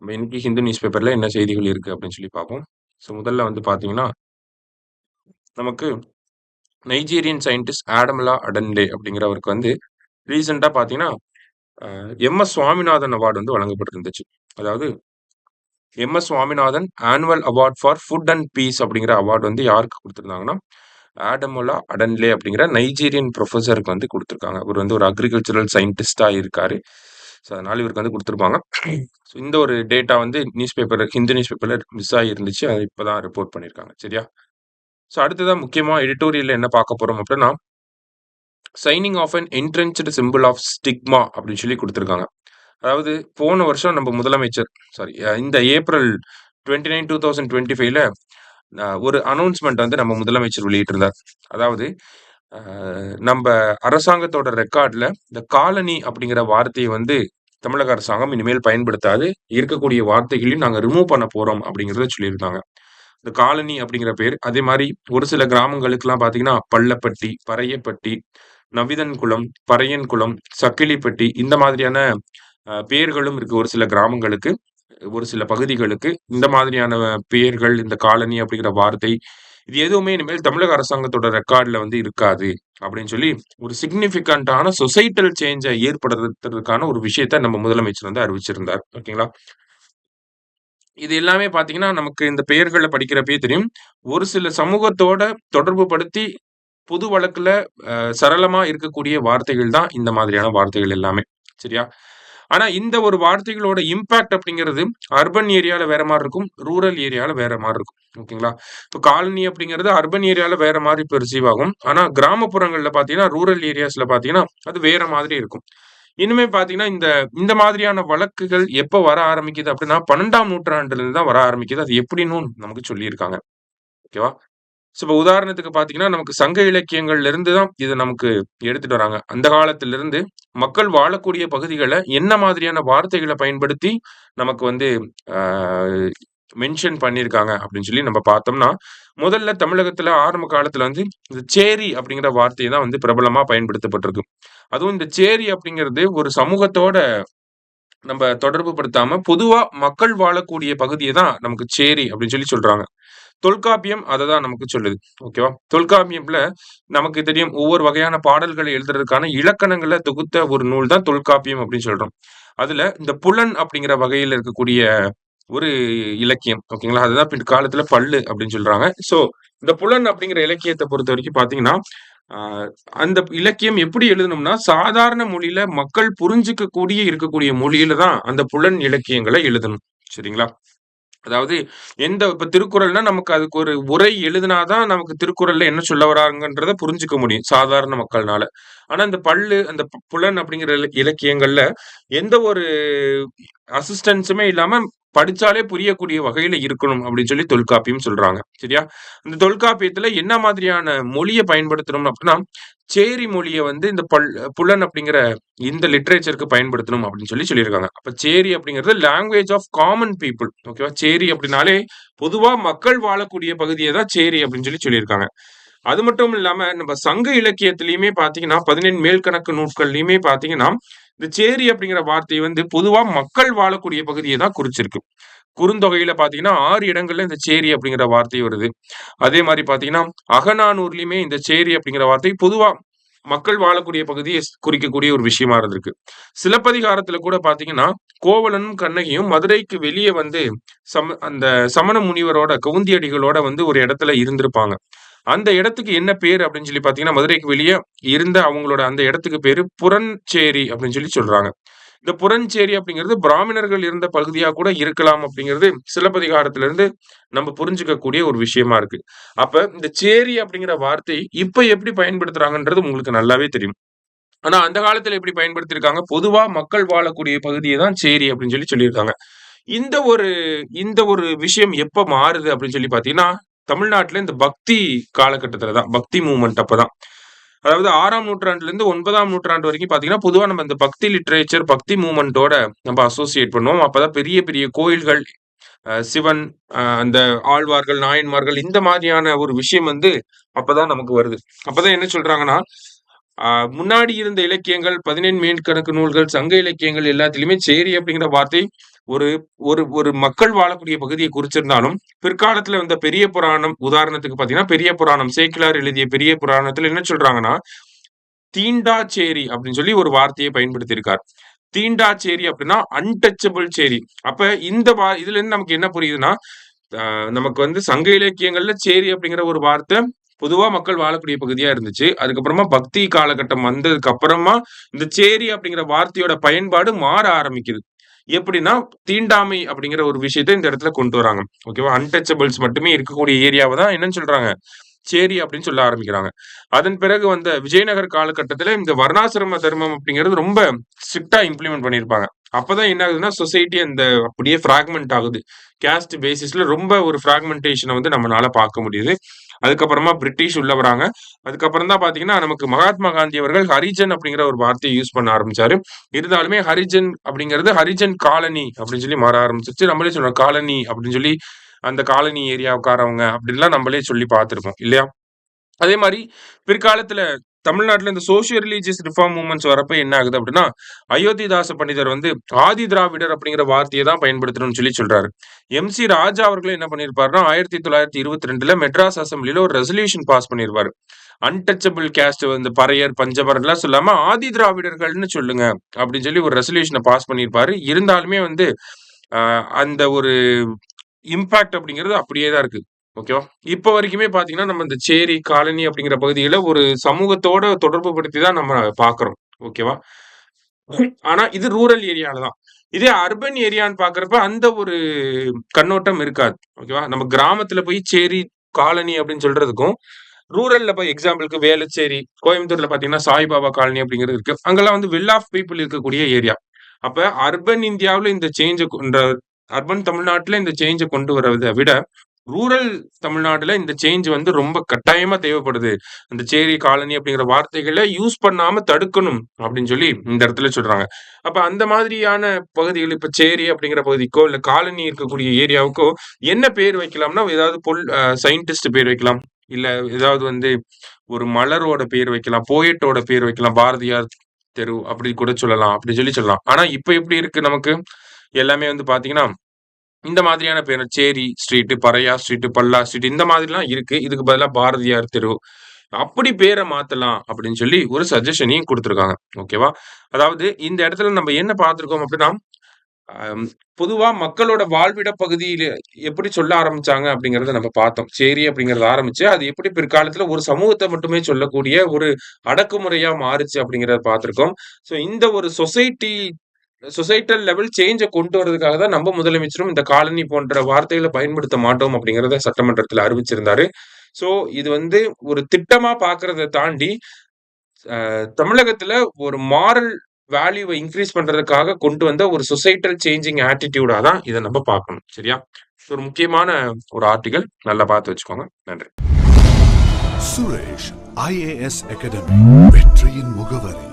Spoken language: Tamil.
நம்ம இன்னைக்கு ஹிந்து நியூஸ் பேப்பர்ல என்ன செய்திகள் இருக்கு அப்படின்னு சொல்லி பார்ப்போம். ஸோ முதல்ல வந்து பார்த்தீங்கன்னா, நமக்கு நைஜீரியன் சயின்டிஸ்ட் ஆடமலா அடன்லே அப்படிங்கிறவருக்கு வந்து ரீசென்ட்டா பார்த்தீங்கன்னா, எம்.எஸ். சுவாமிநாதன் அவார்ட் வந்து வழங்கப்பட்டிருந்துச்சு. அதாவது M S. Swaminathan annual award for food and peace அப்படிங்கிற அவார்ட் வந்து யாருக்கு குடுத்திருந்தாங்கன்னா, ஆடமோலா அடன்லே அப்படிங்கிற நைஜீரியன் புரொஃபசருக்கு வந்து குடுத்திருக்காங்க. இவரு வந்து ஒரு அக்ரிகல்ச்சுரல் சயின்டிஸ்ட்டா இருக்காரு. ஸோ அதனால இவருக்கு வந்து குடுத்திருப்பாங்க. ஸோ இந்த ஒரு டேட்டா வந்து ஹிந்து நியூஸ் பேப்பர்ல மிஸ் ஆகியிருந்துச்சு. அத இப்ப தான் ரிப்போர்ட் பண்ணியிருக்காங்க. சரியா? ஸோ அடுத்ததா முக்கியமா எடிட்டோரியல்ல என்ன பார்க்க போறோம் அப்படின்னா, shining of an entrenched symbol of stigma அப்படின்னு சொல்லி குடுத்திருக்காங்க. அதாவது போன வருஷம் நம்ம முதலமைச்சர் இந்த ஏப்ரல் 29, 2025ல ஒரு அனவுன்ஸ்மென்ட் வந்து நம்ம முதலமைச்சர் வெளியிட்டிருந்தார். அதாவது அ நம்ப அரசாங்கத்தோட ரெக்கார்ட்ல இந்த காலனி அப்படிங்கிற வார்த்தைய வந்து தமிழக அரசாங்கம் இனிமேல் பயன்படுத்தாது. இருக்கக்கூடிய வார்த்தைகளையும் நாங்க ரிமூவ் பண்ண போறோம் அப்படிங்கிறத சொல்லியிருந்தாங்க. இந்த காலனி அப்படிங்கிற பேர். அதே மாரி ஒரு சில கிராமங்களுக்குலாம் பார்த்தீங்கன்னா, பள்ளப்பட்டி, பறையப்பட்டி, நவிதன்குளம், பறையன்குளம், சக்கிலிப்பட்டி இந்த மாதிரியான பெயர்களும் இருக்கு. ஒரு சில கிராமங்களுக்கு, ஒரு சில பகுதிகளுக்கு இந்த மாதிரியான பெயர்கள், இந்த காலனி அப்படிங்கிற வார்த்தை, இது எதுவுமே இனிமேல் தமிழக அரசாங்கத்தோட ரெக்கார்ட்ல வந்து இருக்காது. அப்படின்னு சொல்லி ஒரு சிக்னிஃபிகன்ட்டான சொசைட்டல் சேஞ்ச ஏற்படுத்துறதுக்கான ஒரு விஷயத்த நம்ம முதலமைச்சர் வந்து அறிவிச்சிருந்தார். ஓகேங்களா? இது எல்லாமே பார்த்தீங்கன்னா, நமக்கு இந்த பெயர்கள படிக்கிறப்பயே தெரியும். ஒரு சில சமூகத்தோட தொடர்பு படுத்தி பொது வழக்குல சரளமா இருக்கக்கூடிய வார்த்தைகள் தான் இந்த மாதிரியான வார்த்தைகள் எல்லாமே. சரியா? ஆனா இந்த ஒரு வார்த்தைகளோட இம்பாக்ட் அப்படிங்கிறது அர்பன் ஏரியால வேற மாரி இருக்கும். ரூரல் ஏரியால வேற மாரி இருக்கும். ஓகேங்களா? இப்ப காலனி அப்படிங்கிறது அர்பன் ஏரியால வேற மாரி பெர்சீவ் ஆகும். ஆனா கிராமப்புறங்கள்ல பார்த்தீங்கன்னா, ரூரல் ஏரியாஸ்ல பார்த்தீங்கன்னா, அது வேற மாதிரி இருக்கும். இனிமே பார்த்தீங்கன்னா, இந்த இந்த மாதிரியான வழக்குகள் எப்ப வர ஆரம்பிக்குது அப்படின்னா, 12ஆம் நூற்றாண்டுலருந்து தான் வர ஆரம்பிக்குது. அது எப்படின்னும் நமக்கு சொல்லியிருக்காங்க. ஓகேவா? ஸோ இப்ப உதாரணத்துக்கு பார்த்தீங்கன்னா, நமக்கு சங்க இலக்கியங்கள்ல இருந்து தான் இத நமக்கு எடுத்துட்டு வராங்க. அந்த காலத்திலிருந்து மக்கள் வாழக்கூடிய பகுதிகள என்ன மாதிரியான வார்த்தைகள பயன்படுத்தி நமக்கு வந்து ஆ மென்ஷன் பண்ணியிருக்காங்க அப்படின்னு சொல்லி நம்ம பார்த்தோம்னா, முதல்ல தமிழகத்துல ஆரம்ப காலத்துல வந்து இந்த சேரி அப்படிங்கிற வார்த்தை தான் வந்து பிரபலமா பயன்படுத்தப்பட்டிருக்கு. அதுவும் இந்த சேரி அப்படிங்கிறது ஒரு சமூகத்தோட நம்ப தொடர்பு படுத்தாம, பொதுவா மக்கள் வாழக்கூடிய பகுதிய தான் நமக்கு சேரி அப்படின்னு சொல்லி சொல்றாங்க. தொல்காப்பியம் அததான் நமக்கு சொல்லுது. ஓகேவா? தொல்காப்பியம்ல நமக்கு தெரியும் ஒவ்வொரு வகையான பாடல்களை எழுதுறதுக்கான இலக்கணங்கள தொகுத்த ஒரு நூல் தான் தொல்காப்பியம் அப்படின்னு சொல்றோம். அதுல இந்த புலன் அப்படிங்கிற வகையில இருக்கக்கூடிய ஒரு இலக்கியம். ஓகேங்களா? அதுதான் பிற்காலத்துல பள்ளு அப்படின்னு சொல்றாங்க. ஸோ இந்த புலன் அப்படிங்கிற இலக்கியத்த பொறுத்தவரைக்கும் பார்த்தீங்கன்னா, ஆ அந்த இலக்கியம் எப்படி எழுதணும்னா, சாதாரண மொழியில மக்கள் புரிஞ்சுக்க இருக்கக்கூடிய மொழியில தான் அந்த புலன் இலக்கியங்கள எழுதணும். சரிங்களா? அதாவது இப்ப திருக்குறள்னா நமக்கு அதுக்கு ஒரு உரை எழுதினா தான் நமக்கு திருக்குறள்ல என்ன சொல்ல வராங்கன்றத புரிஞ்சுக்க முடியும், சாதாரண மக்கள்னால. ஆனா இந்த அந்த புலன் அப்படிங்கிற இலக்கியங்கள்ல எந்த ஒரு அசிஸ்டன்ஸுமே இல்லாம படிச்சாலே புரியக்கூடிய வகையில இருக்கணும் அப்படின்னு சொல்லி தொல்காப்பியம் சொல்றாங்க. சரியா? இந்த தொல்காப்பியத்துல என்ன மாதிரியான மொழிய பயன்படுத்தணும் அப்படின்னா, சேரி மொழிய வந்து இந்த புலன் அப்படிங்கிற இந்த லிட்டரேச்சர்க்கு பயன்படுத்தணும் அப்படின்னு சொல்லி சொல்லியிருக்காங்க. அப்ப சேரி அப்படிங்கிறது லாங்குவேஜ் ஆஃப் காமன் பீப்பிள். ஓகேவா? சேரி அப்படின்னாலே பொதுவா மக்கள் வாழக்கூடிய பகுதிய தான் சேரி அப்படின்னு சொல்லி சொல்லியிருக்காங்க. அது மட்டும் இல்லாம நம்ம சங்க இலக்கியத்திலயுமே பார்த்தீங்கன்னா, 17 மேல்கணக்கு நூட்கள்லயுமே பார்த்தீங்கன்னா, இந்த சேரி அப்படிங்கிற வார்த்தை வந்து பொதுவா மக்கள் வாழக்கூடிய பகுதிய தான் குறிச்சிருக்கு. குறுந்தொகையில பார்த்தீங்கன்னா, 6 இடங்கள்ல இந்த சேரி அப்படிங்கிற வார்த்தை வருது. அதே மாரி பார்த்தீங்கன்னா, அகநானூர்லயுமே இந்த சேரி அப்படிங்கிற வார்த்தை பொதுவா மக்கள் வாழக்கூடிய பகுதிய குறிக்கக்கூடிய ஒரு விஷயமா இருந்திருக்கு. சிலப்பதிகாரத்துல கூட பார்த்தீங்கன்னா, கோவலனும், கண்ணகியும் மதுரைக்கு வெளிய வந்து அந்த சமண முனிவரோட கவுந்தியடிகளோட வந்து ஒரு இடத்துல இருந்திருப்பாங்க. அந்த இடத்துக்கு என்ன பேரு அப்படின்னு சொல்லி பார்த்தீங்கன்னா, மதுரைக்கு வெளிய இருந்த அவங்களோட அந்த இடத்துக்கு பேரு புறஞ்சேரி அப்படின்னு சொல்லி சொல்றாங்க. இந்த புறஞ்சேரி அப்படிங்கிறது பிராமணர்கள் இருந்த பகுதியா கூட இருக்கலாம் அப்படிங்கிறது சிலப்பதிகாரத்திலிருந்து நம்ம புரிஞ்சுக்கக்கூடிய ஒரு விஷயமா இருக்கு. அப்ப இந்த சேரி அப்படிங்கிற வார்த்தை இப்ப எப்படி பயன்படுத்துறாங்கன்றது உங்களுக்கு நல்லாவே தெரியும். ஆனா அந்த காலத்துல எப்படி பயன்படுத்தியிருக்காங்க, பொதுவா மக்கள் வாழக்கூடிய பகுதிய தான் சேரி அப்படின்னு சொல்லி சொல்லியிருக்காங்க. இந்த ஒரு இந்த ஒரு விஷயம் எப்ப மாறுது அப்படின்னு சொல்லி பார்த்தீங்கன்னா, தமிழ்நாட்டுல இந்த பக்தி காலகட்டத்துல தான். பக்தி மூவ்மெண்ட் அப்பதான். அதாவது 6ஆம் நூற்றாண்டுலருந்து 9ஆம் நூற்றாண்டு வரைக்கும் பார்த்தீங்கன்னா, பொதுவா நம்ம இந்த பக்தி லிட்டரேச்சர், பக்தி மூவ்மென்ட்டோட நம்ம அசோசியேட் பண்ணுவோம். அப்பதான் பெரிய பெரிய கோயில்கள், சிவன், அந்த ஆழ்வார்கள், நாயன்மார்கள் இந்த மாதிரியான ஒரு விஷயம் வந்து அப்பதான் நமக்கு வருது. அப்பதான் என்ன சொல்றாங்கன்னா, முன்னாடி இருந்த இலக்கியங்கள், 17 மேற்கணக்கு நூல்கள், சங்க இலக்கியங்கள் எல்லாத்திலுமே சேரி அப்படிங்கிற வார்த்தை ஒரு ஒரு ஒரு மக்கள் வாழக்கூடிய பகுதியை குறிச்சிருந்தாலும், பிற்காலத்துல வந்த பெரிய புராணம் உதாரணத்துக்கு பார்த்தீங்கன்னா, பெரிய புராணம் சேக்கிழார் எழுதிய பெரிய புராணத்துல என்ன சொல்றாங்கன்னா, தீண்டாச்சேரி அப்படின்னு சொல்லி ஒரு வார்த்தையை பயன்படுத்தியிருக்கார். தீண்டாச்சேரி அப்படின்னா அன்டச்சபிள் சேரி. அப்ப இந்த இதுல இருந்து நமக்கு என்ன புரியுதுன்னா, நமக்கு வந்து சங்க இலக்கியங்கள்ல சேரி அப்படிங்கிற ஒரு வார்த்தை பொதுவா மக்கள் வாழக்கூடிய பகுதியா இருந்துச்சு. அதுக்கப்புறமா பக்தி காலகட்டம் வந்ததுக்கு அப்புறமா இந்த சேரி அப்படிங்கிற வார்த்தையோட பயன்பாடு மாற ஆரம்பிக்குது. எப்படின்னா, தீண்டாமை அப்படிங்கிற ஒரு விஷயத்த இந்த இடத்துல கொண்டு வராங்க. ஓகேவா? அன்டச்சபிள்ஸ் மட்டுமே இருக்கக்கூடிய ஏரியாவ தான் என்னன்னு சொல்றாங்க? சேரி அப்படின்னு சொல்ல ஆரம்பிக்கிறாங்க. அதன் பிறகு வந்த விஜயநகர் காலகட்டத்துல இந்த வர்ணாசிரம தர்மம் அப்படிங்கிறது ரொம்ப ஸ்ட்ரிக்ட்டா இம்ப்ளிமெண்ட் பண்ணியிருப்பாங்க. அப்பதான் என்ன ஆகுதுன்னா, சொசைட்டி அந்த அப்படியே ஃப்ராக்மென்ட் ஆகுது. காஸ்ட் பேசிஸ்ல ரொம்ப ஒரு ஃப்ராக்மென்டேஷன வந்து நம்மனால பார்க்க முடியுது. அதுக்கப்புறமா பிரிட்டிஷ் உள்ள வராங்க. அதுக்கப்புறம் தான் பார்த்தீங்கன்னா, நமக்கு மகாத்மா காந்தி அவர்கள் ஹரிஜன் அப்படிங்கிற ஒரு வார்த்தைய யூஸ் பண்ண ஆரம்பிச்சாரு. இருந்தாலுமே ஹரிஜன் அப்படிங்கிறது ஹரிஜன் காலனி அப்படின்னு சொல்லி மாற ஆரம்பிச்சுருச்சு. நம்மளே சொல்றோம் காலனி அப்படின்னு சொல்லி, அந்த காலனி ஏரியாவுக்காரவங்க அப்படின்லாம் நம்மளே சொல்லி பார்த்திருப்போம் இல்லையா? அதே மாரி பிற்காலத்துல தமிழ்நாட்டுல இந்த சோசியோ ரிலிஜியஸ் ரிஃபார்ம் மூவ்மெண்ட்ஸ் வரப்ப என்ன ஆகுது அப்படின்னா, அயோத்திதாச பண்டிதர் வந்து ஆதி திராவிடர் அப்படிங்கிற வார்த்தைய தான் பயன்படுத்தணும்னு சொல்லி சொல்றாரு. எம்.சி. ராஜா அவர்களும் என்ன பண்ணியிருப்பாருன்னா, 1922ல மெட்ராஸ் அசெம்பிளில ஒரு ரெசல்யூஷன் பாஸ் பண்ணியிருப்பாரு. அன்டச்சபிள் காஸ்ட் வந்து பறையர், பஞ்சமர்லாம் சொல்லாம ஆதி திராவிடர்கள்னு சொல்லுங்க அப்படின்னு சொல்லி ஒரு ரெசல்யூஷன பாஸ் பண்ணியிருப்பாரு. இருந்தாலுமே வந்து அந்த ஒரு இம்பாக்ட் அப்படிங்கிறது அப்படியே தான் இருக்கு. ஓகேவா? இப்ப வரைக்குமே பார்த்தீங்கன்னா, நம்ம இந்த சேரி, காலனி அப்படிங்கிற பகுதிகள ஒரு சமூகத்தோட தொடர்பு படுத்தி தான் நம்ம பார்க்குறோம். ஓகேவா? ஆனா இது ரூரல் ஏரியால தான். இதே அர்பன் ஏரியான்னு பார்க்குறப்ப அந்த ஒரு கண்ணோட்டம் இருக்காது. ஓகேவா? நம்ம கிராமத்துல போய் சேரி, காலனி அப்படின்னு சொல்றதுக்கும், ரூரல்ல போய் எக்ஸாம்பிள்க்கு வேளச்சேரி, கோயம்புத்தூர்ல பார்த்தீங்கன்னா, சாய்பாபா காலனி அப்படிங்கிறது இருக்கு. அங்கெல்லாம் வந்து வெல் ஆஃப் பீப்பிள் இருக்கக்கூடிய ஏரியா. அப்ப அர்பன் இந்தியாவுல இந்த அர்பன் தமிழ்நாட்டுல இந்த சேஞ்ச கொண்டு வரத விட, ரூரல் தமிழ்நாடுல இந்த சேஞ்ச் வந்து ரொம்ப கட்டாயமா தேவைப்படுது. அந்த சேரி, காலனி அப்படிங்கிற வார்த்தைகள யூஸ் பண்ணாம தடுக்கணும் அப்படின்னு சொல்லி இந்த இடத்துல சொல்றாங்க. அப்ப அந்த மாதிரியான பகுதிகள் இப்ப சேரி அப்படிங்கிற பகுதிக்கோ, இல்ல காலனி இருக்கக்கூடிய ஏரியாவுக்கோ என்ன பேர் வைக்கலாம்னா, ஏதாவது சயின்டிஸ்ட் பேர் வைக்கலாம். இல்ல ஏதாவது வந்து ஒரு மலரோட பேர் வைக்கலாம். போயட்டோட பேர் வைக்கலாம். பாரதியார் தெரு அப்படி கூட சொல்லலாம். அப்படி சொல்லி சொல்லலாம். ஆனா இப்ப எப்படி இருக்கு நமக்கு? எல்லாமே வந்து பார்த்தீங்கன்னா இந்த மாதிரியான பேரு சேரி ஸ்ட்ரீட், பறையா ஸ்ட்ரீட், பல்லா ஸ்ட்ரீட் இந்த மாதிரிலாம் இருக்கு. இதுக்கு பதிலா பாரதியார் தெரு. அப்படி பேர மாத்தலாம் அப்படின்னு சொல்லி ஒரு சஜஷனையும் குடுத்திருக்காங்க. ஓகேவா? அதாவது இந்த இடத்துல நம்ம என்ன பார்த்திருக்கோம் அப்படின்னா, அம் பொதுவா மக்களோட வாழ்விட பகுதியில எப்படி சொல்ல ஆரம்பிச்சாங்க அப்படிங்கிறத நம்ம பார்த்தோம். சேரி அப்படிங்கிறத ஆரம்பிச்சு, அது எப்படி பிற்காலத்துல ஒரு சமூகத்த மட்டுமே சொல்லக்கூடிய ஒரு அடக்குமுறையா மாறுச்சு அப்படிங்கிறத பார்த்திருக்கோம். ஸோ இந்த ஒரு சொசைட்டல் லெவல் சேஞ்ச கொண்டு வரதுக்காக தான் நம்ம முதலமைச்சரும் இந்த காலனி போன்ற வார்த்தைகள பயன்படுத்த மாட்டோம் அப்படிங்கிறத சட்டமன்றத்துல அறிவிச்சிருந்தாரு. ஸோ இது வந்து ஒரு திட்டமா பார்க்கிறத தாண்டி, தமிழகத்துல ஒரு மாரல் வேல்யூவ இன்கிரீஸ் பண்றதுக்காக கொண்டு வந்த ஒரு சொசைட்டல் சேஞ்சிங் ஆட்டிட்யூடா தான் இத நம்ம பார்க்கணும். சரியா? ஒரு முக்கியமான ஒரு ஆர்டிகில். நல்லா பார்த்து வச்சுக்கோங்க. நன்றி. சுரேஷ் IAS அகாடமி வெற்றியின் முகவரி.